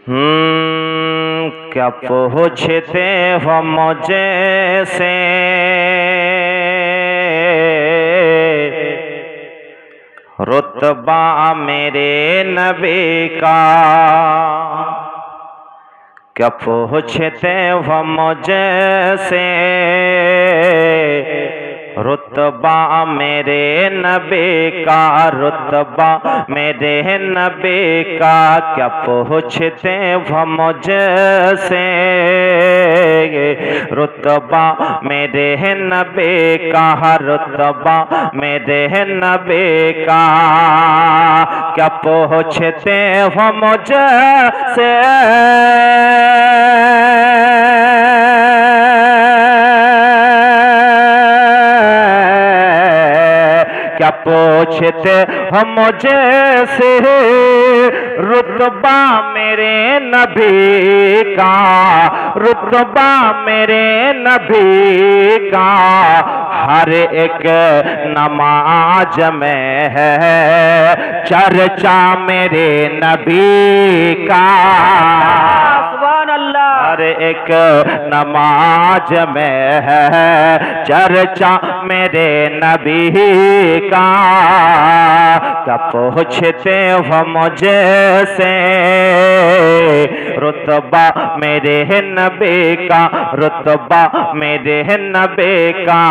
क्या पूछते हो मुझे से रुतबा मेरे नबी का। क्या पूछते हो मुझे से रुतबा मेरे नबी का, रुतबा मेरे नबी का। क्या पूछते हो मुझसे रुतबा मेरे नबी का, रुतबा मेरे नबी का। क्या पूछते हो मुझसे क्या पूछते हो मुझे से रुतबा मेरे नबी का, रुतबा मेरे नबी का। हर एक नमाज में है चर्चा मेरे नबी का। हर एक नमाज में है चर्चा मेरे नबी का। क्या पूछते हो मुझे से रुतबा मेरे नबी का, रुतबा मेरे नबी का।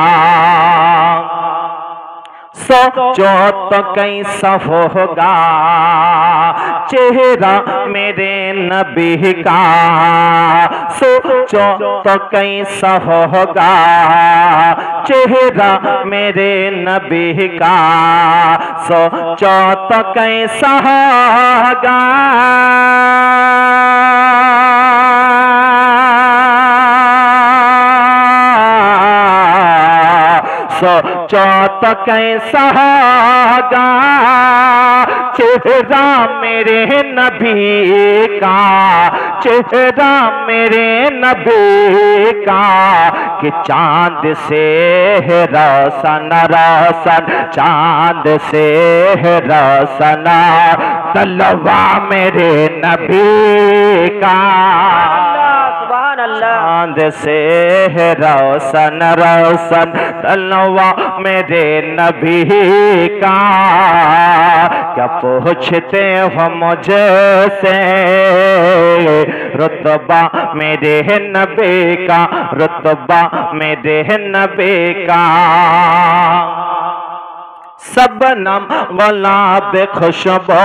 सोचो तो कैसा होगा चेहरा मेरे नबी का, सोचो तो कैसा होगा चेहरा मेरे नबी का। सोचो तो कैसा होगा सोचो तो कैसा होगा चेहरा मेरे नबी का, चेहरा मेरे नबी का। कि चांद से है रोशन रोशन, चांद से है रोशन तलवा मेरे नबी का। चांद से है रोशन रोशन तलवा मेरे नबी का। क्या पूछते हो मुझे से रुतबा मेरे नबी का, रुतबा मेरे नबी का। सबनम गुलाब खुशबू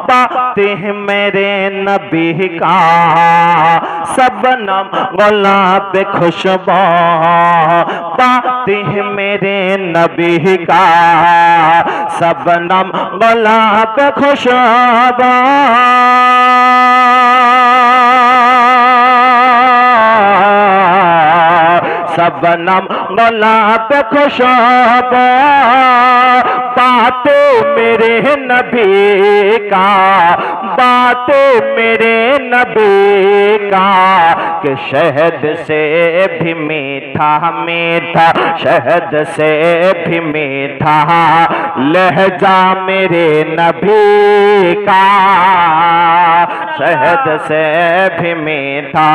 बातें हैं मेरे नबी का। सबनम गुलाब खुशबू बातें हैं मेरे नबी का। सबनम गुलाब खुशबू सबनम गुलाब खुशबू बातें मेरे नबी का, बातें मेरे नबी का। कि शहद से भी मीठा मीठा, शहद से भी मीठा लहजा मेरे नबी का। शहद से भी मीठा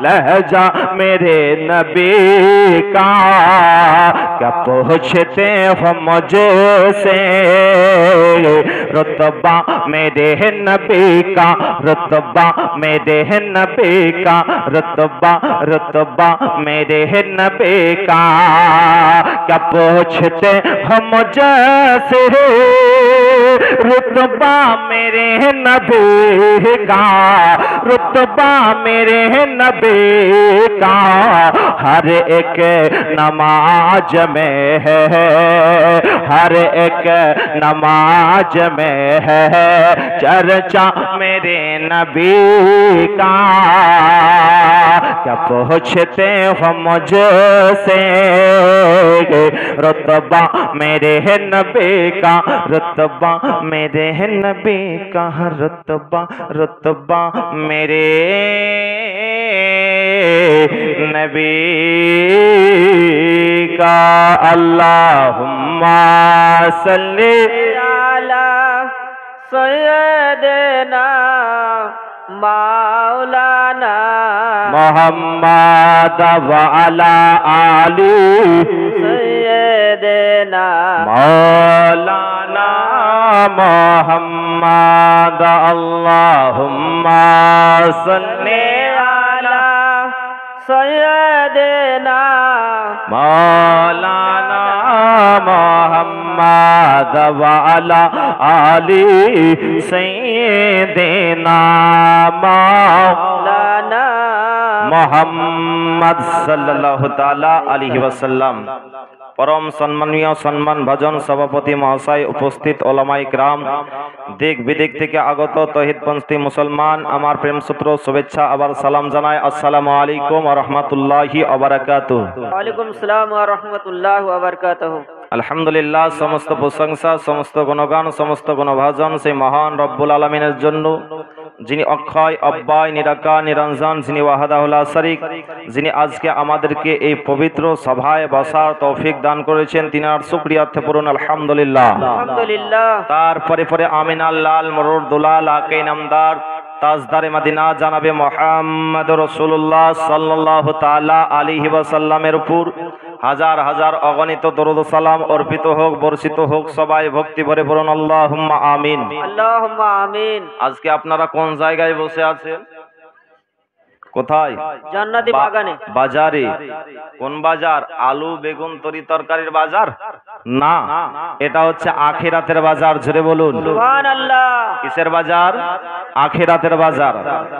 लहजा मेरे नबी का। क्या पूछते हो मुझे से रुतबा मेरे नबी का, रुतबा मेरे नबी का, रुतबा रुतबा मेरे नबी का। क्या पूछते हो मुझे से रुतबा मेरे नबी का, रुतबा मेरे नबी का। हर एक नमाज में है, हर एक नमाज में है चर्चा मेरे नबी का। क्या पूछते हो मुझे से रुतबा मेरे नबी का, रुतबा मेरे नबी का, रुतबा रुतबा मेरे नबी का। अल्लाहुम्मा सल्ली अला सय्यदना মাওলানা মোহাম্মদ ওয়া আলা আলি সাইয়্যিদিনা মাওলানা মোহাম্মদ আল্লাহুম্মা সাল্লি আলা সাইয়্যিদিনা মাওলানা মোহাম্মদ ওয়া আলা আলি সাইয়্যিদিনা মাওলানা মোহাম্মদ সাল্লাল্লাহু তাআলা আলাইহি ওয়াসাল্লাম। পরম সম্মানীয় সম্মান ভাজন সভাপতি মহাশয়, উপস্থিত ওলামায়ে কিরাম, দিক বিদিক থেকে আগত তৌহিদপন্থী মুসলমান, আমার প্রেম সূত্র শুভেচ্ছা আবার সালাম জানাই। আসসালামু আলাইকুম ওয়া রাহমাতুল্লাহি ওয়া বারাকাতুহু। ওয়া আলাইকুম আসসালাম ওয়া রাহমাতুল্লাহি ওয়া বারাকাতুহু। আলহামদুলিল্লাহ, সমস্ত প্রশংসা, সমস্ত গুণগান, সমস্ত গুণভাজন সেই মহান রব্বুল আলামিনের জন্য, যিনি অক্ষয় অব্যয় নিরাকার নিরঞ্জন, যিনি ওয়াহদাহু লা শারীক, যিনি আজকে আমাদেরকে এই পবিত্র সভায় বসার তৌফিক দান করেছেন, তিনার শুকরিয়াতে পূরণ আলহামদুলিল্লাহ। আলহামদুলিল্লাহ। তারপরে পরে আমিন আল্লাহ মরুর দুলাল আকে নামদার তাজদারে মদিনা জানাবে মুহাম্মদ রাসূলুল্লাহ সাল্লাল্লাহু তাআলা আলাইহি ওয়াসাল্লামের উপর হাজার হাজার অগণিত দরুদ ও সালাম অর্পিত হোক, বর্ষিত হোক। সবাই ভক্তি ভরে বলুন আল্লাহুম্মা আমিন। আল্লাহুম্মা আমিন। আজকে আপনারা কোন জায়গায় বসে আছেন? কোথায়? জান্নাতি বাগানে। বাজারে। কোন বাজার? আলু বেগুন তরি তরকারির বাজার না, এটা হচ্ছে আখিরাতের বাজার। জোরে বলুন সুবহানাল্লাহ। কিসের বাজার? আখিরাতের বাজার।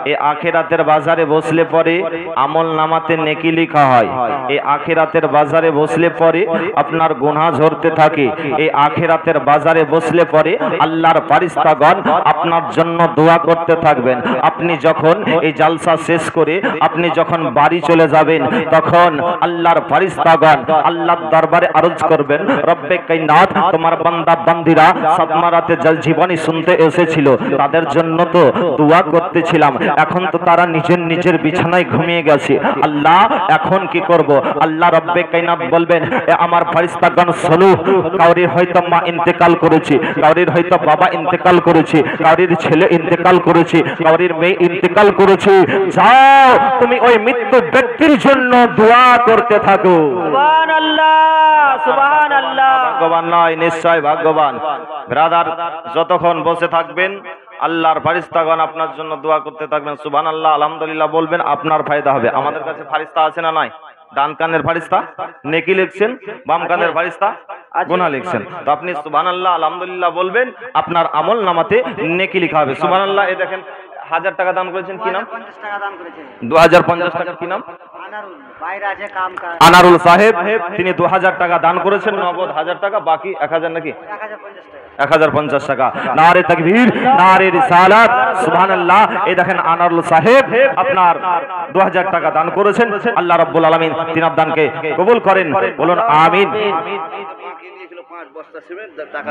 এই আখিরাতের বাজারে বসলে পরে আমল নামাতে নেকি লেখা হয়। এই আখিরাতের বাজারে বসলে পরে আপনার গুনাহ ঝরতে থাকে। এই আখিরাতের বাজারে বসলে পরে আল্লাহর ফেরেশতাগণ আপনার জন্য দোয়া করতে থাকবেন। আপনি যখন এই জালসা শেষ করে আপনি যখন বাড়ি চলে যাবেন, তখন আল্লাহর ফেরেশতাগণ আল্লাহর দরবারে আরজ করবেন, রব্বে কায়নাত, তোমার বান্দা বান্দিরা সাদমারাতে জল জীবনী শুনতে এসেছিল, তাদের জন্য তো দোয়া করতেছিলাম, এখন তো তারা নিজের নিজের বিছানায় ঘুমিয়ে গেছে, আল্লাহ এখন কি করব? আল্লাহ রব্বে কায়নাত বলবেন, আমার ফেরেশতাগণ শোনো, কাউরির হয়তো মা ইন্তেকাল করেছে, কাউরির হয়তো বাবা ইন্তেকাল করেছে, কাউরির ছেলে ইন্তেকাল করেছে, কাউরির মেয়ে ইন্তেকাল করেছে, যাও তুমি ওই মৃত্যু ব্যক্তির জন্য দোয়া করতে থাকো। সুবহানাল্লাহ সুবহানাল্লাহ। ভাগ্যবান নয়, নিশ্চয় ভাগ্যবান। ব্রাদার, যতক্ষণ বসে থাকবেন আল্লাহর ফেরেশতাগণ আপনার জন্য দোয়া করতে থাকবেন। সুবহানাল্লাহ আলহামদুলিল্লাহ বলবেন, আপনার ফায়দা হবে। আমাদের কাছে ফেরেশতা আছে না নাই? ডান কানের ফেরেশতা নেকি লিখছেন, বাম কানের ফেরেশতা গুনাহ লিখছেন। তো আপনি সুবহানাল্লাহ আলহামদুলিল্লাহ বলবেন, আপনার আমল নামাতে নেকি লেখা হবে। সুবহানাল্লাহ। এই দেখেন 1000 টাকা দান করেছেন, কি নাম? 50 টাকা দান করেছেন। 2050 টাকা, কি নাম? আনারুল, বাইরে আছে কামকাজ। আনারুল সাহেব, তিনি 2000 টাকা দান করেছেন, নগদ 1000 টাকা, বাকি 1000 নাকি 1050 টাকা। নারে তাকবীর, নারে রিসালাত, সুবহানাল্লাহ। এই দেখেন আনারুল সাহেব আপনার 2000 টাকা দান করেছেন। আল্লাহ রাব্বুল আলামিন তিনার দানকে কবুল করেন, বলুন আমিন।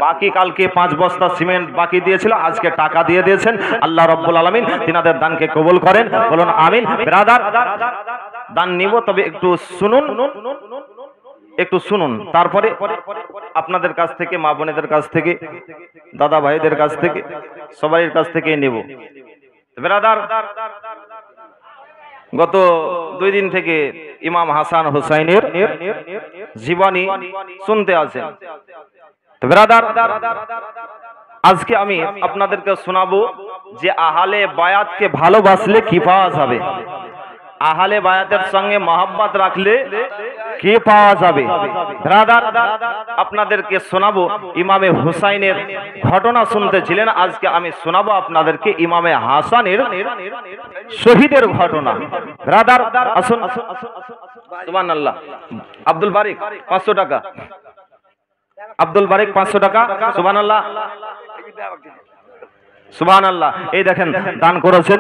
বাকি কালকে 5 বস্তা সিমেন্ট বাকি দিয়েছিল, আজকে টাকা দিয়ে দিয়েছেন। আল্লাহ রাব্বুল আলামিন তিনাদের দানকে কবুল করেন, বলুন আমিন। ব্রাদার, দান নিব, তবে একটু শুনুন, একটু শুনুন, তারপরে আপনাদের কাছ থেকে, মা বোনেদের কাছ থেকে, দাদা ভাইদের কাছ থেকে, সবাই কাছ থেকে নেব। ব্রাদার, গত 2 দিন থেকে ইমাম হাসান হুসাইনের জীবনী শুনতে আছেন। ব্রাদার, আজকে আমি আপনাদেরকে শোনাবো যে আহলে বায়াতকে ভালোবাসলে কি পাওয়া যাবে, আহলে বায়াতের সঙ্গে মহব্বত রাখলে কি পাওয়া যাবে। ব্রাদার, আপনাদেরকে শোনাবো ইমামে হুসাইনের ঘটনা শুনতেছিলেন, আজকে আমি শোনাবো আপনাদেরকে ইমামে হাসানের শহীদের ঘটনা। ব্রাদার আসুন। সুবহানাল্লাহ। আব্দুল বারিক 500 টাকা, আব্দুল বারিক 500 টাকা। সুবহানাল্লাহ সুবহানাল্লাহ। এই দেখেন দান করেছেন,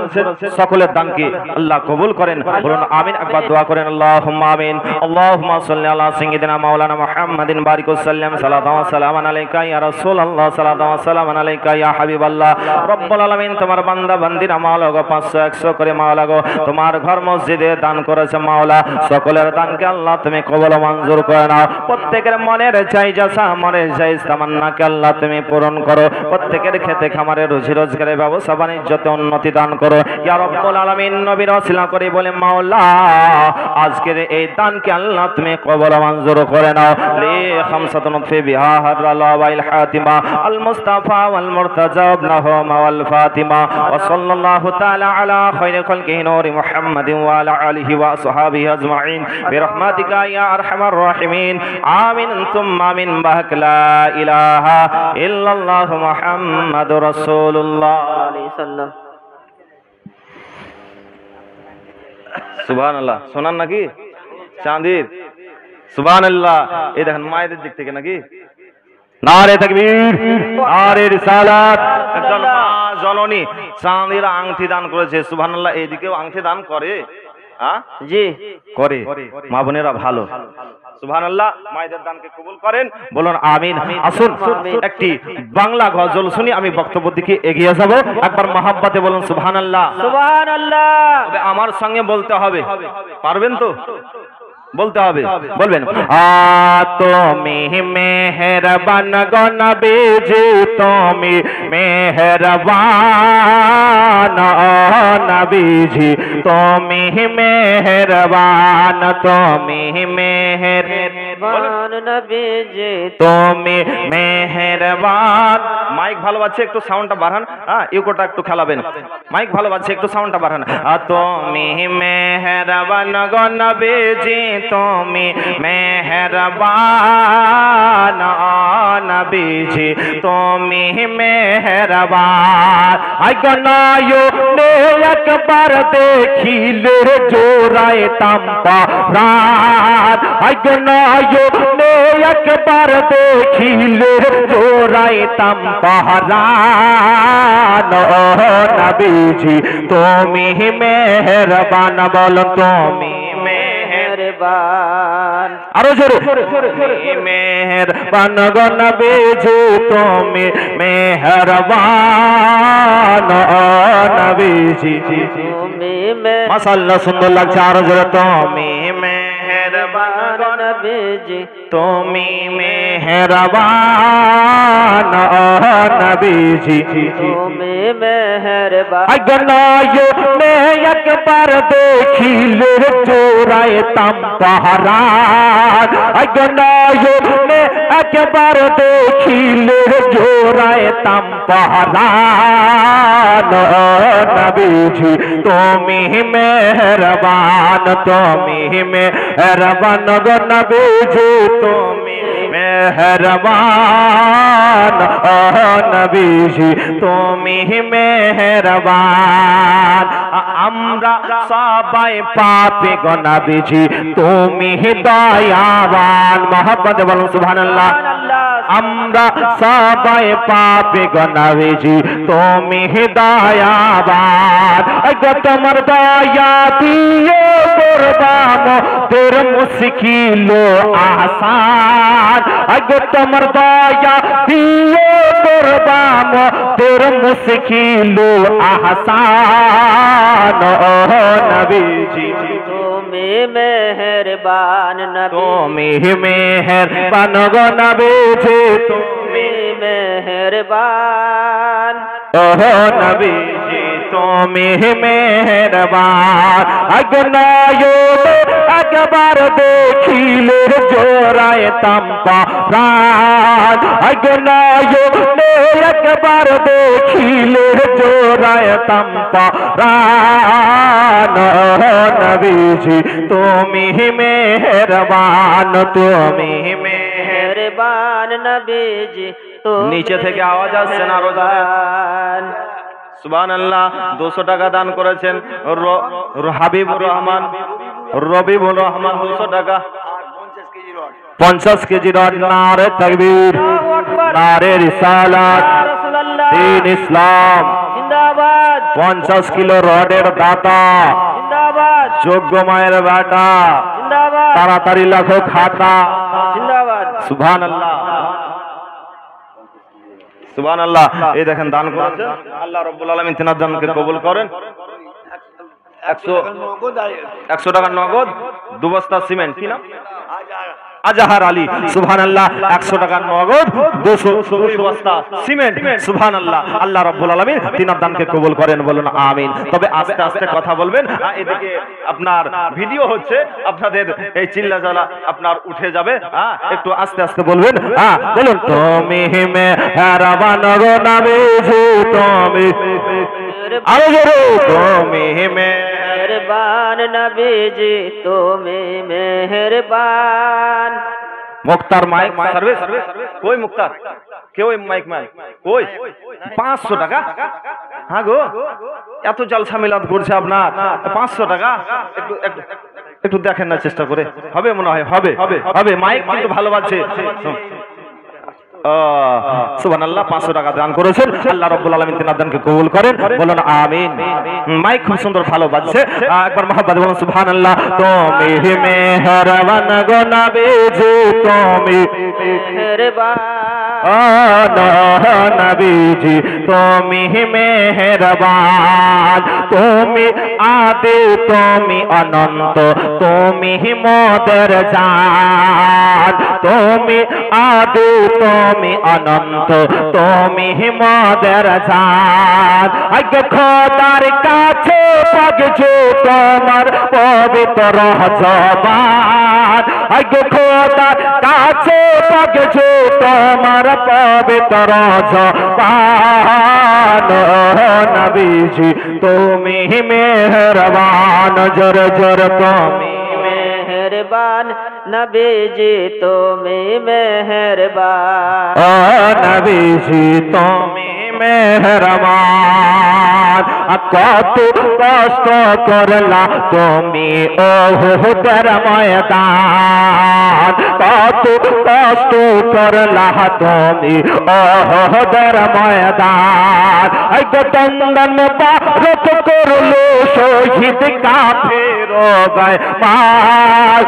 সকলের দানকে আল্লাহ কবুল করেন, বলুন আমিন। একবার দোয়া করেন, আল্লাহুম্মা আমিন। আল্লাহুম্মা সাল্লি আলা সাইয়্যিদিনা মাওলানা মুহাম্মাদিন বারিক ওয়া সাল্লাম, সালাতাও ওয়া সালামান আলাইকা ইয়া রাসূলুল্লাহ, সালাতাও ওয়া সালামান আলাইকা ইয়া হাবিবাল্লাহ। রব্বুল আলামিন তোমার বান্দা বান্দিরা মাওলা গো 500 100 করে মাওলা গো তোমার ঘর মসজিদে দান করেছে মাওলা, সকলের দানকে আল্লাহ তুমি কবুল মঞ্জুর করে নাও। প্রত্যেকের মনের চাই যাসা, মনের চাই তামান্নাকে আল্লাহ তুমি পূরণ করো। প্রত্যেকের খেতে খামারে রুজি রোজগারের ব্যবসা বাণিজ্যতে উন্নতি দান করো ইয়া রাব্বুল আলামিন। নবীর ওসিলা করে বলে মাওলা আজকের এই দানকে আল্লাহ তুমি কবুল মঞ্জুর করে নাও। লি খামসাতুন ফি বিহা হাদরাল ওয়াইল হাতিমা আল মুস্তাফা ওয়াল মুরতাজা ইবনাহু ওয়াল ফাতিমা ওয়া সাল্লাল্লাহু তাআলা আলা খায়রি খালকিহি নূরি মুহাম্মাদিন ওয়া আলা আলিহি ওয়া আসহাবিহি আজমাইন বিরহমাতিকা ইয়া আরহামার রাহিমিন। আমিন সুম্মা আমিন। বাহাক লা ইলাহা ইল্লাল্লাহ মুহাম্মাদুর রাসূলুল্লাহ আলাইহি সাল্লাম। সুবহানাল্লাহ। শোনান নাকি চাঁদির? সুবহানাল্লাহ। এই দেখেন মায়েদের দিক থেকে নাকি নারে তাকবীর নারে রিসালাত। একজন মা জননী চাঁদির আংটি দান করেছে। সুবহানাল্লাহ। এইদিকেও আংটি দান করে? হ্যাঁ জি করে। মা বোনেরা ভালো। সুবহানাল্লাহ। মায়েদের দানকে কবুল করেন, বলুন আমিন। আসুন একটি বাংলা গজল শুনি, আমি বক্তব্য দিকে এগিয়ে যাব। একবার মহাব্বতে বলুন সুবহানাল্লাহ। সুবহানাল্লাহ। তবে আমার সঙ্গে বলতে হবে, পারবেন তো? বলতে হবে, বলবেন। তুমি মেহেরবান গো নবীজি, তুমি মেহেরবান নবীজি, তুমি মেহেরবান, তুমি মেহেরবান নবীজি, তুমি মেহেরবান। মাইক ভালো বাজছে, একটু সাউন্ডটা বাড়ান। হ্যাঁ ইকোটা একটু খেলাবেন। মাইক ভালো বাজছে, একটু সাউন্ডটা বাড়ান। তুমি মেহেরবান গো নবীজি, তুমি মেহেরবান নবীজি, তুমি মেহেরবান। আইগনায়নে একবার দেখিলে জোড়াইতাম প্রাণ, আইগনায়নে একবার দেখিলে জোড়াইতাম প্রাণ। নবীজি তুমি মেহেরবান, বল তুমি মেহেরবান। আরো জোরে। মেহেরবান গো নবীজি, তুমি মেহেরবান নবীজি, তুমি মাশাআল্লাহ সুন্দর লাগছে। আরো জোরে। তুমি মেহেরবান নবীজি, তুমি মেহেরবান নবীজি, তুমি মেহেরবান। আইগনায়নে একবার দেখিলে জোড়াইতাম প্রাণ, আইগনায়নে একবার দেখিলে জোড়াইতাম প্রাণ। নবীজি তুমি মেহেরবান, তুমি মেহেরবান গো নবীজি, তুমি মেহেরবান নবীজি, তুমি মেহেরবান। আমরা সবাই পাপী গো নবীজি, তুমি দয়াবান। মহব্বত বলুন সুবহানাল্লাহ। আমরা সবাই পাপী গো নবীজি, তুমি দয়াবান। গো তোমার দয়া দিয়ে করবাম তোর মুশকিল আসান, গো তোমার দয়া দিয়ে করবাম তোর মুশকিল আসান। নবীজি তুমি মেহেরবান, তুমি মেহেরবান গো নবীজি, তুমি মেহেরবান। নবীজি তুমি মেহেরবান। আইগনায়নে একবার দেখিলে জোড়াইতাম প্রাণ, আইগনায়নে একবার দেখিলে জোড়াইতাম প্রাণ। নবীজি তুমি মেহেরবান, তুমি মেহেরবান নবীজি। নিচে থেকে আওয়াজ আসছে না? আরো সুবহানাল্লাহ। 200 টাকা দান করেছেন হাবিবুর রহমান, রবিবুর রহমান 200 টাকা। 50 কেজি রড। নারে তাকবীর, নারে রিসালাত, দ্বীন ইসলাম জিন্দাবাদ। 50 কিলো রডের দাতা জিন্দাবাদ। যোগ্য মায়ের বেটা জিন্দাবাদ। তাড়াতাড়ি লাখো খাতা জিন্দাবাদ। সুবহানাল্লাহ, সুবহানাল্লাহ। এই দেখেন দান করেছেন, আল্লাহ রাব্বুল আলামিন তিনার দানকে কবুল করেন। 100 টাকা নগদ, 2 বস্তা সিমেন্ট। কি নাম? আজাহার আলী সুবহানাল্লাহ 100 টাকার নগদ 202 বস্তা সিমেন্ট সুবহানাল্লাহ আল্লাহ রাব্বুল আলামিন তিনার দানকে কবুল করেন বলুন আমিন। তবে আস্তে আস্তে কথা বলবেন, এদিকে আপনার ভিডিও হচ্ছে, আপনাদের এই চিল্লা জ্বালা আপনার উঠে যাবে, একটু আস্তে আস্তে বলবেন। বলুন তুমি মেহরবান গো নবীজি তুমি, আরো জোরে তুমি मेहरबान नबी जी তুমি মেহেরবান। মুক্তার মাইক সার্ভিস কই? মুক্তার কেউ মাইক ম্যান কই? 500 টাকা? হ্যাঁ গো, এত জলসা মিলাদ করছে আপনার, 500 টাকা? একটু একটু দেখেন না চেষ্টা করে, হবে মনে হয়, হবে মাইক কিন্তু ভালো বাজছে। সুবহানাল্লাহ 500 টাকা দান করেছেন, আল্লাহ রাব্বুল আলামিন তিনার দানকে কবুল করেন বলুন আমিন। মাইক খুব সুন্দর ভালো বাজছে, একবার মহব্বত বলুন সুবহানাল্লাহ। তুমি মেহেরবান গো নবীজি তুমি মেহেরবান নবীজি তুমি মেহেরবান, তুমি আদি তুমি অনন্ত তুমি মোদের জান, তুমি আদি তুমি অনন্ত তুমি মোদের জান। আগে খোদার কাছে পাগছে তোমার পবিত্র জবান, আগে খোদার কাছে পাগছে তোমার পবিত্র জবান। নবীজি তুমি মেহেরবান, জোর জোর তুমি মেহেরবান নবীজি তুমি মেহেরবান। ও নবীজি তুমি মেহেরবান, কত কষ্ট করলা তুমি ওহুদের ময়দান, কত কষ্ট করলা তুমি ওহুদের ময়দান। দন্দন বারত করলো শহীদ কাফের বেঈমান,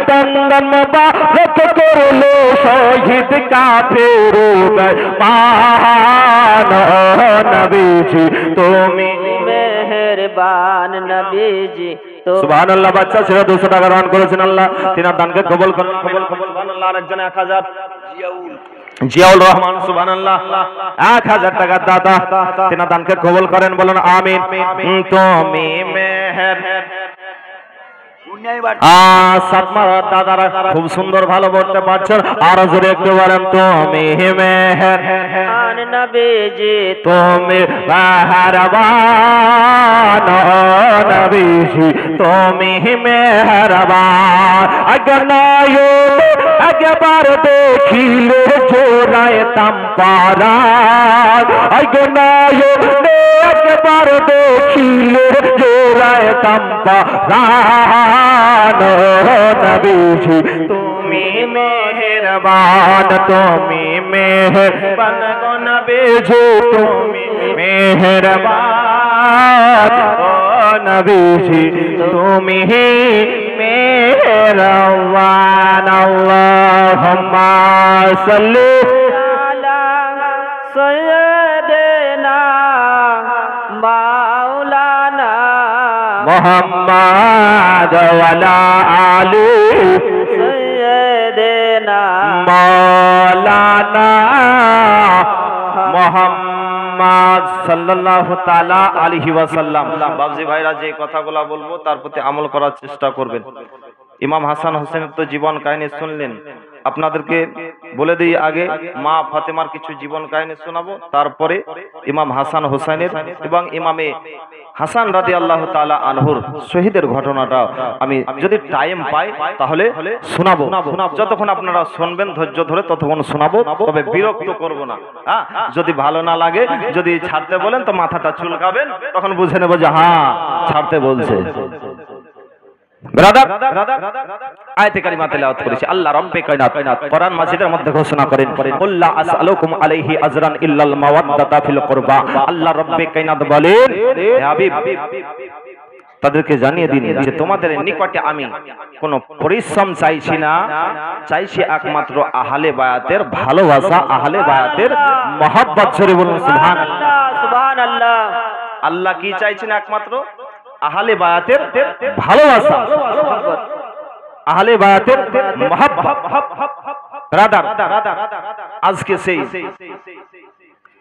দন্দন বারত করলো শহীদ কাফের বেঈমান। নবীজি তুমি মেহেরবান নবীজি। সুবহানাল্লাহ, বাচ্চা ছেলে 200 টাকা দান করেছেন, আল্লাহ তিনার দানকে কবুল করেন, সুবহানাল্লাহ। আরেকজন 1000 জিয়াউল রহমান সুবহানাল্লাহ 1000 টাকা দাতা, তিনার দানকে কবুল করেন বলুন আমিন। তুমি মেহের দাদারা খুব সুন্দর ভালো বলতে পারছেন, আরো জোরে একটু বলেন তুমি মেহেরবান নবীজি তুমি মেহেরবান নবীজি তুমি মেহেরবান। একবার দেখিলে জোড়াইতাম পারান, একবার দেখিলে জোড়াইতাম পারান। নবীজি তুমি মেহেরবান, তুমি মেহেরবান গো নবীজি তুমি মেহেরবান। ও নবীজি তুমি মেহেরবান। আল্লাহুম্মা সাল্লি আলা সাইয়্যিদিনা মাওলানা মুহাম্মদ ওয়া আলা আলি সাইয়্যিদিনা মাওলানা মুহাম্মদ সাল্লাল্লাহু তাআলা আলাইহি ওয়াসাল্লাম। বাবজি ভাইরা যে কথাগুলো বলবো তার প্রতি আমল করার চেষ্টা করবেন। ইমাম হাসান হোসেনের তো জীবন কাহিনী শুনলেন, আপনাদেরকে বলে দিই আগে মা ফাতেমার কিছু জীবন কাহিনী শোনাবো, তারপরে ইমাম হাসান হোসেনের এবং ইমামে হাসান রাদিয়াল্লাহু তাআলা আনহুর শহীদের ঘটনাটা আমি যদি টাইম পাই তাহলে শোনাবো। যতক্ষণ আপনারা শুনবেন ধৈর্য ধরে ততক্ষণ শোনাবো, তবে বিরক্ত করব না। যদি ভালো না লাগে, যদি ছাড়তে বলেন তো মাথাটা চুলকাবেন, তখন বুঝে নেব যে হ্যাঁ ছাড়তে বলছে। ব্রাদার আয়াতে কারিমা তেলাওয়াত করেছি। আল্লাহ রাব্বে কায়নাত কোরআন মাজিদের মধ্যে ঘোষণা করেন, কুল্লা আসআলুকুম আলাইহি আজরান ইল্লাল মাওয়াদ্দাতা ফিল কুরবা। আল্লাহ রাব্বে কায়নাত বলেন, হে হাবিব তাদেরকে জানিয়ে দিন যে তোমাদের নিকটে আমি কোনো পরিশ্রম চাইছি না, চাইছি একমাত্র আহলে বায়াতের ভালোবাসা, আহলে বায়াতের মহব্বত। জোরে বলুন সুবহানাল্লাহ, সুবহানাল্লাহ। আল্লাহ কি চাইছেন? একমাত্র আহলে বায়াতের ভালোবাসা। আহলে বায়াতের মহব্বত। ব্রাদার, আজকে সেই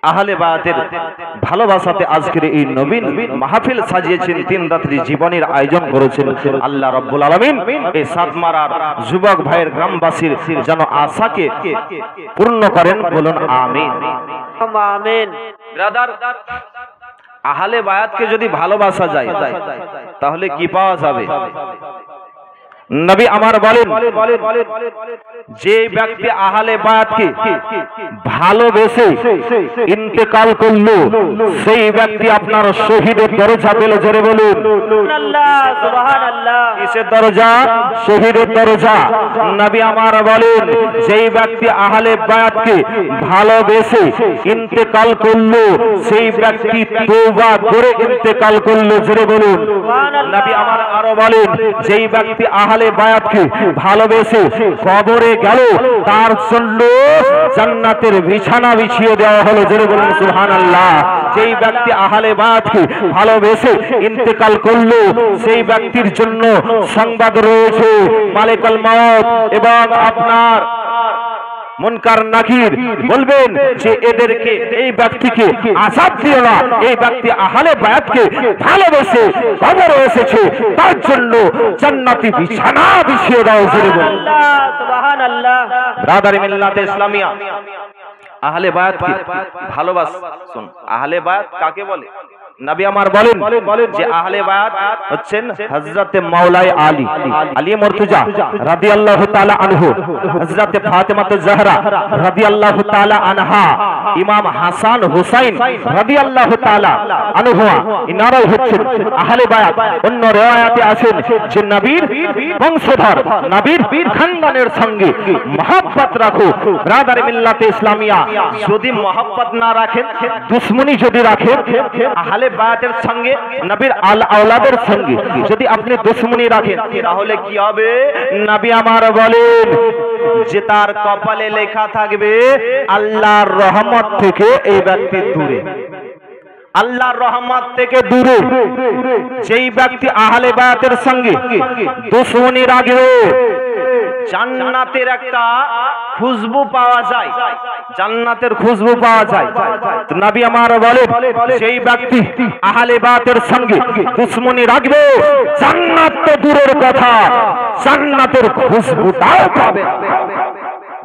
আহলে বায়াতের ভালোবাসাতে আজকের এই নবীন মাহফিল সাজিয়েছেন, 3 রাত্রি জীবনের আয়োজন করেছেন আল্লাহ রাব্বুল আলামিন। এই সাতমারার যুবক ভাইয়ের গ্রামবাসীর যেন আশাকে পূর্ণ করেন, বলুন আমিন। আমিন। ব্রাদার, আহলে বায়াতকে যদি ভালোবাসা যায় তাহলে কি পাওয়া যাবে? নবী আমার বলেন, যে ব্যক্তি আহলে বায়াতকে ভালোবেসে ইন্তেকাল করলো সেই ব্যক্তি আপনার শহীদের দরজা পেল। জোরে বলুন আল্লাহ, সুবহানাল্লাহ। কিসের দরজা? শহীদের দরজা। নবী আমার বলেন, যেই ব্যক্তি আহলে বায়াতকে ভালোবেসে ইন্তেকাল করলো সেই ব্যক্তি তওবা করে ইন্তেকাল করলো। জোরে বলুন। নবী আমার আরো বলেন, যেই ব্যক্তি আহলে বায়াতকে ভালোবেসে কবরে গেল তার জন্য জান্নাতের বিছানা বিছিয়ে দেওয়া হলো। জোরে বলুন সুবহানাল্লাহ। যেই ব্যক্তি আহলে বায়াতকে ভালোবেসে ইন্তেকাল করলো সেই ব্যক্তির জন্য সংবাদ রয়েছে, মালিকুল মউত এবং আপনার মুনকার নাকির বলবেন যে এদেরকে, এই ব্যক্তিকে আযাব দিও না। এই ব্যক্তি আহলে বায়াতকে ভালোবেসে কবরে এসেছে তার জন্য জান্নাতি বিছানা বিছিয়ে দাও। জোরে বলুন সুবহানাল্লাহ। ব্রাদার মিল্লাতে ইসলামিয়া, আহলে বায়াতকে ভালোবাসুন। আহলে বায়াত কাকে বলে? নবী আমার বলেন যে আহলে বায়াত হচ্ছেন হযরতে মাওলাই আলী, আলী মুর্তজা রাদিয়াল্লাহু তাআলা আনহু, হযরতে ফাতেমাতুজ জাহরা রাদিয়াল্লাহু তাআলা আনহা, ইমাম হাসান হুসাইন রাদিয়াল্লাহু তাআলা আনহুমা, ইনারাই হচ্ছেন আহলে বায়াত। অন্য riwayate আছেন যে নবীর বংশধর, নবীর খানদানের সঙ্গে মহব্বত রাখো। ব্রাদার মিল্লাতে ইসলামিয়া, যদি মহব্বত না রাখেন, দুশমনি যদি রাখেন আহলে বায়াতের সঙ্গে, নবীর আওলাদের সঙ্গে যদি আপনি দুশমনি রাখেন তাহলে কি হবে? নবী আমার বলেন যে তার কপালে লেখা থাকবে আল্লাহর রহমত থেকে এই ব্যক্তি দূরে, আল্লাহর রহমত থেকে দূরে। যেই ব্যক্তি আহলে বায়াতের সঙ্গে দুশমনি রাখবে জান্নাতের একটা খুশবু পাওয়া যায়, জান্নাতের খুশবু পাওয়া যায়। নবী আমার বলে, সেই ব্যক্তি আহলে বায়াতের সঙ্গে দুশমনি রাখবে জান্নাত তো দূরের কথা, জান্নাতের খুশবুটাও পাবে না,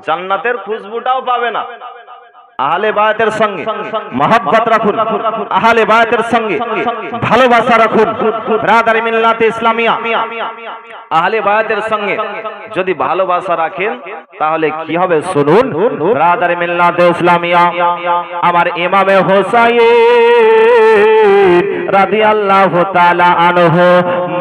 জান্নাতের খুশবুটাও পাবে না। আহলে বায়াতের সঙ্গে মহব্বত রাখুন, আহলে বায়াতের সঙ্গে ভালোবাসা রাখুন। ব্রাদার মিল্লাতে ইসলামিয়া, আহলে বায়াতের সঙ্গে যদি ভালোবাসা রাখেন তাহলে কি হবে শুনুন। ব্রাদার মিল্লাতে ইসলামিয়া, আমার ইমামে হোসাইন রাদিয়াল্লাহু তাআলা আনহু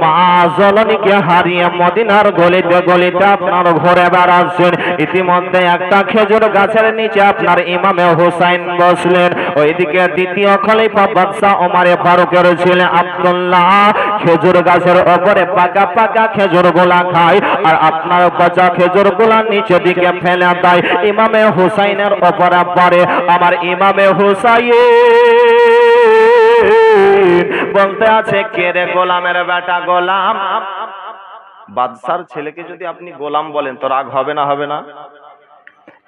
মা জননীকে হারিয়ে মদিনার গলিতে গলিতে আপনার ঘুরে বেড়াচ্ছেন। ইতিমধ্যে একটা খেজুর গাছের নিচে আপনার ইমামে হোসাইন বসলেন। ওইদিকে দ্বিতীয় খলিফা বাদশা ওমরে ফারুকের ছেলে আব্দুল্লাহ খেজুর গাছের উপরে পাকা পাকা খেজুর গোলা খায় আর আপনার পচা খেজুর গোলা নিচে দিকে ফেলে দেয়। ইমামে হোসাইনের উপরে পড়ে। আমার ইমামে হোসাইন বলতে আছে, কে রে গোলামের বেটা গোলাম? বাদশার ছেলেকে যদি আপনি গোলাম বলেন তো রাগ হবে না? হবে না?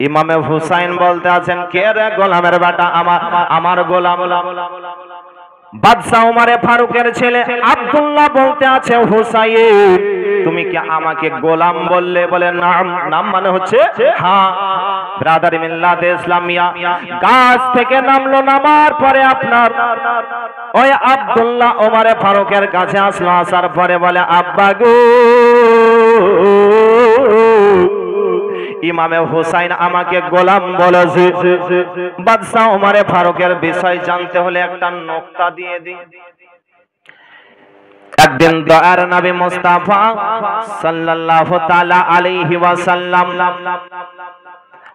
ইমামে হুসাইন বলতে আছেন, কে রে গোলামের বেটা? আমার গোলাম। বাদশা ওমরে ফারুকের ছেলে আব্দুল্লাহ বলতে আছে, হুসাইন তুমি কি আমাকে গোলাম বললে? বলে নাম। নাম মানে হচ্ছে হ্যাঁ। ব্রাদার মিল্লাতে ইসলামিয়া, গাছ থেকে নামলো, নামার পরে আপনার ওই আব্দুল্লাহ ওমরে ফারুকের কাছে আসলো। আসার পরে বলে, আব্বা গো, ইমামে হুসাইন আমাকে গোলাম বলেছে। বাদশা ওমরে ফারুকের বিষয় জানতে হলে একটা নোকতা দিয়ে দিই। একদিন দয়ার নবী মুস্তাফা সাল্লাল্লাহু তাআলা আলাইহি ওয়াসাল্লাম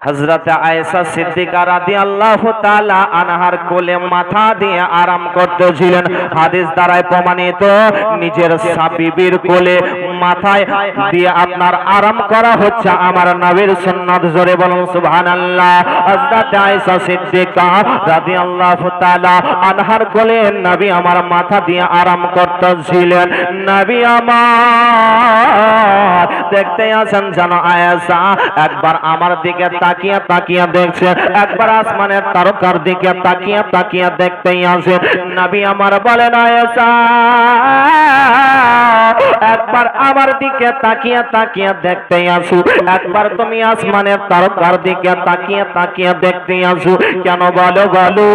হযরত আয়েশা সিদ্দিকা রাদিয়াল্লাহু তাআলা আনহার কোলে মাথা দিয়ে আরাম করতেছিলেন। হাদিস দ্বারাই প্রমাণিত, নিজের বিবির কোলে মাথায় দিয়ে আপনার আরাম করা হচ্ছে আমার নবীর সুন্নাত। জোরে বলুন সুবহানাল্লাহ। হযরত আয়েশা সিদ্দিকা রাদিয়াল্লাহু তাআলা আনহার কোলে নবী আমার মাথা দিয়ে আরাম করতেছিলেন। নবী আমার দেখতে আছেন জানো আয়েশা একবার আমার দিকে তাকিয়ে তাকিয়ে দেখছে, একবার আসমানের তারকার দিকে তাকিয়ে তাকিয়ে দেখতেই আছে। নবী আমার বলেন আয়েশা একবার আমার দিকে তাকিয়ে তাকিয়ে দেখতেই আসো, একবার তুমি আসমানের তারকার দিকে তাকিয়ে তাকিয়ে দেখতেই আসো। কেন বলো বলো?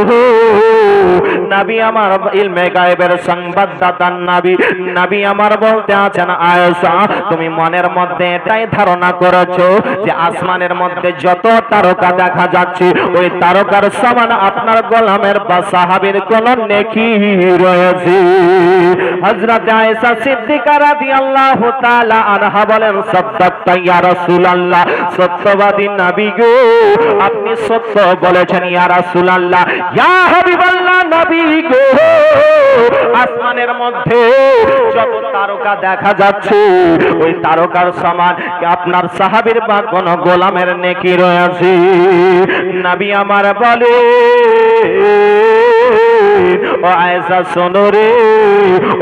নবী আমার ইলমে গায়েবের সংবাদদাতা নবী, নবী আমার বলতে আছেন আয়েশা তুমি মনের মধ্যে এটাই ধারণা করেছো যে আসমানের মধ্যে যত তারকা দেখা যাচ্ছে ওই তারকার সমান আপনার গোলামের বা সাহাবীর কোন নেকি রয়েছে? হযরত আয়েশা সিদ্দিকা রাদিয়াল্লাহু তাআলা আনহা বলেন সাদ্দাকতা ইয়া রাসূলুল্লাহ, সত্যবাদী নবী গো আপনি সত্য বলেছেন ইয়া রাসূলুল্লাহ। ইয়া হাবিবাল্লাহ নবী গো আসমানের মধ্যে যত তারকা দেখা যাচ্ছে ওই তারকার সমান আপনার সাহাবীর বা কোন গোলামের নেকি রয়েছে? নবী আমার বলে ও আয়েশা শোনো রে,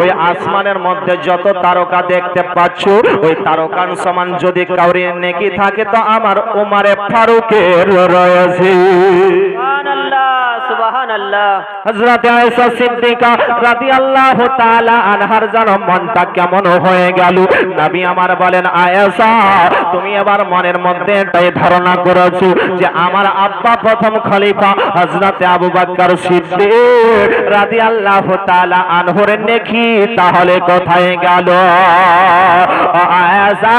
ওই আসমানের মধ্যে যত তারকা দেখতে পাচ্ছ ওই তারকার সমান যদি কাউরি নেকি থাকে তো আমার ওমরে ফারুকের রয়েছে। সুবহানাল্লাহ সুবহানাল্লাহ। হযরত আয়েশা সিদ্দিকা রাদিয়াল্লাহু তাআলা আনহার যেন মনটা কেমন হয়ে গেল। নবী আমার বলেন আয়েশা তুমি এবার মনের মধ্যে এটাই ধারণা করেছো যে আমার আব্বা প্রথম খলিফা হযরত আবু বকর সিদ্দিক রাদিয়াল্লাহু তাআলা আনহুর নেকি তাহলে কোথায় গেল? আয়েশা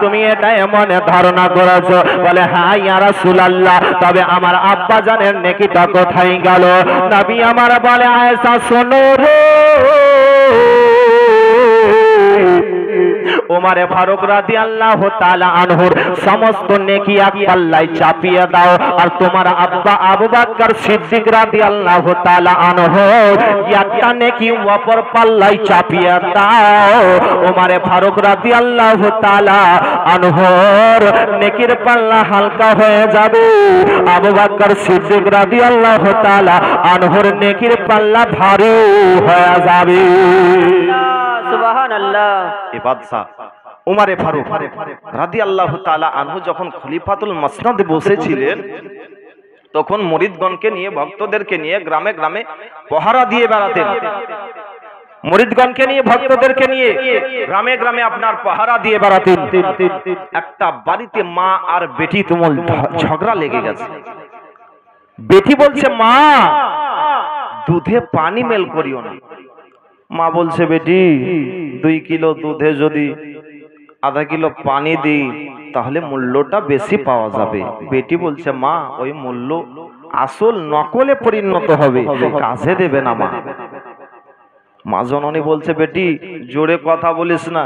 তুমি এটাই মনে ধারণা করেছো? বলে হ্যাঁ ইয়া রাসূলুল্লাহ, তবে আমার আব্বা জানের নেকিটা কোথায় গেল? নবী আমার বলে আয়েশা শোনো রে, ওমরে ফারুক রাদিয়াল্লাহু তাআলা আনহুর সমস্ত নেকি এক পাল্লায় চাপিয়ে দাও, আর তোমার আব্বা আবু বকর সিদ্দিক রাদিয়াল্লাহু তাআলা আনহুর একটা নেকি অপর পাল্লায় চাপিয়ে দাও। ওমরে ফারুক রাদিয়াল্লাহু তাআলা আনহুর নেকির পাল্লা হালকা হয়ে যাবে, আবু বকর সিদ্দিক রাদিয়াল্লাহু তাআলা আনহুর নেকির পাল্লা ভারী হয়ে যাবে। সুবহানাল্লাহ। এই বাদশা উমরে ফারুক রাদিয়াল্লাহু তাআলা আনহু যখন খলিফাতুল মসনদে বসেছিলেন তখন মুরিদগণকে নিয়ে ভক্তদেরকে নিয়ে গ্রামে গ্রামে পহরা দিয়ে বেড়াতেন। মুরিদগণকে নিয়ে ভক্তদেরকে নিয়ে গ্রামে গ্রামে আপনার পাহারা দিয়ে বেড়াতেন। একটা বাড়িতে মা আর বেটি তুমুল ঝগড়া লেগে গেছে। বেটি বলছে মা দুধে পানি মেল করিও না। মা বলছে বেটি 2 কিলো দুধে যদি আধা কিলো পানি দিই তাহলে মূল্যটা বেশি পাওয়া যাবে। বেটি বলছে মা ওই মূল্য আসল নকলে পরিণত হবে, কাজে দেবে না মা। মা জননী বলছে বেটি জোরে কথা বলিস না,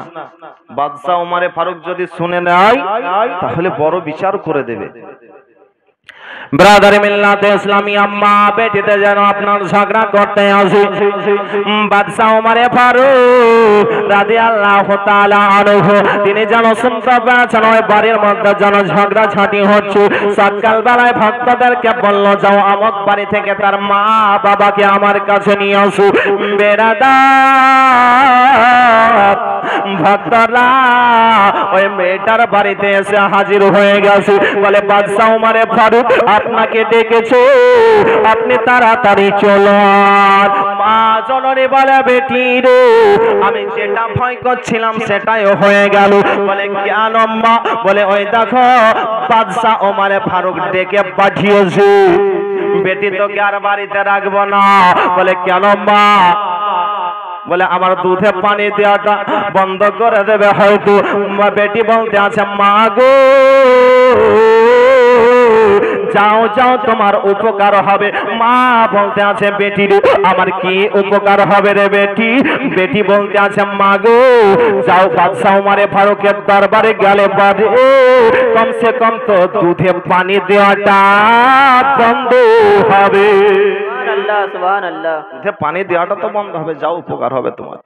বাদশা উমরে ফারুক যদি শুনে নেয় তাহলে বড় বিচার করে দেবে। ব্রাদার মিল্লাতে ইসলামী আম্মা বেটিতে যেন আপনার ঝগড়া করতে আসে। বাদশা উমরে ফারুক রাদিয়াল্লাহু তাআলা আনহু তিনি যেন শুনতে পেয়েছেন ওই বাড়ির মধ্যে যেন ঝগড়া ঝাঁটি হচ্ছে। সকাল বেলায় ভক্তদেরকে বলল যাও আমক বাড়ি থেকে তার মা বাবাকে আমার কাছে নিয়ে আসো। বেরাদার ভক্তরা ওই মেয়েটার বাড়িতে এসে হাজির হয়ে গেছে। বলে বাদশা উমরে ফারুক আপনাকে ডেকেছে, আপনি তাড়াতাড়ি চলুন। মা জননী বলে বেটি রে আমি যেটা ভয় করছিলাম সেটাই হয়ে গেল। বলে কেন মা? বলে ওই দেখো বাদশা উমরে ফারুক ডেকে পাঠিয়েছে। বেটি তোকে আর বাড়িতে রাখবো না। বলে কেন মা? বলে আমার দুধে পানি দেওয়াটা বন্ধ করে দেবে হয়তো। বেটি বলতে আছে মা গো যাও যাও তোমার উপকার হবে। মা বলতে আছে বেটি রে আমার কি উপকার হবে রে বেটি? বেটি বলতে আছে মা গো যাও বাদশা উমরে ফারুকের দরবারে গেলে বাদে কমসে কম তো দুধে পানি দেওয়াটা বন্ধ হবে। সুবহানাল্লাহ সুবহানাল্লাহ। দুধে পানি দেওয়াটা তো বন্ধ হবে, যাও উপকার হবে তোমার।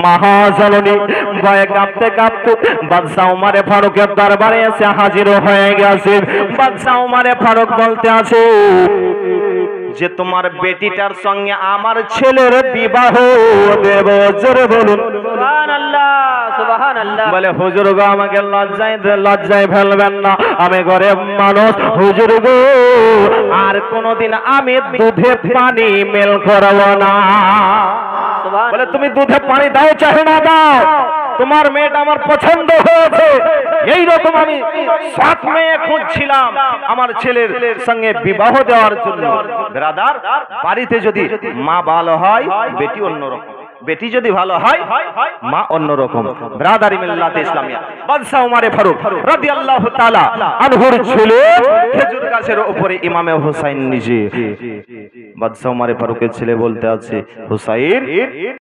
মহাজননী ভয়ে কাঁপতে কাঁপতে বাদশাহ উমারে ফারুকের দরবারে এসে হাজির হয়ে গেছে। বাদশাহ উমারে ফারুক বলতে আছে যে তোমার বেটিটার সঙ্গে আমার ছেলের বিবাহ দেব। জোরে বলুন সুবহানাল্লাহ সুবহানাল্লাহ। বলে হুজুর গো আমাকে লজ্জায় ফেলবেন না, আমি গরিব মানুষ হুজুর গো, আর কোনদিন আমি দুধে পানি মেল করব না। বলে তুমি দুধে পানি দাও চাহে না দাও, তোমার মেয়েটা আমার পছন্দ হয়েছে। এইরকম আমি 7 মেয়ে খুঁজছিলাম আমার ছেলের সঙ্গে বিবাহ দেওয়ার জন্য। ব্রাদার, বাড়িতে যদি মা ভালো হয় বেটি অন্যরকম, বেটি যদি ভালো হয় মা অন্যরকম। ব্রাদারি মিল্লাতে ইসলামিয়া বাদশাহ উমারে ফারুক রাদিয়াল্লাহু তাআলা আনহুর ছেলে খেজুর গাছের উপরে ইমামে হুসাইন নিজে। বাদশাহ উমারে ফারুকের ছেলে বলতে আছে হুসাইন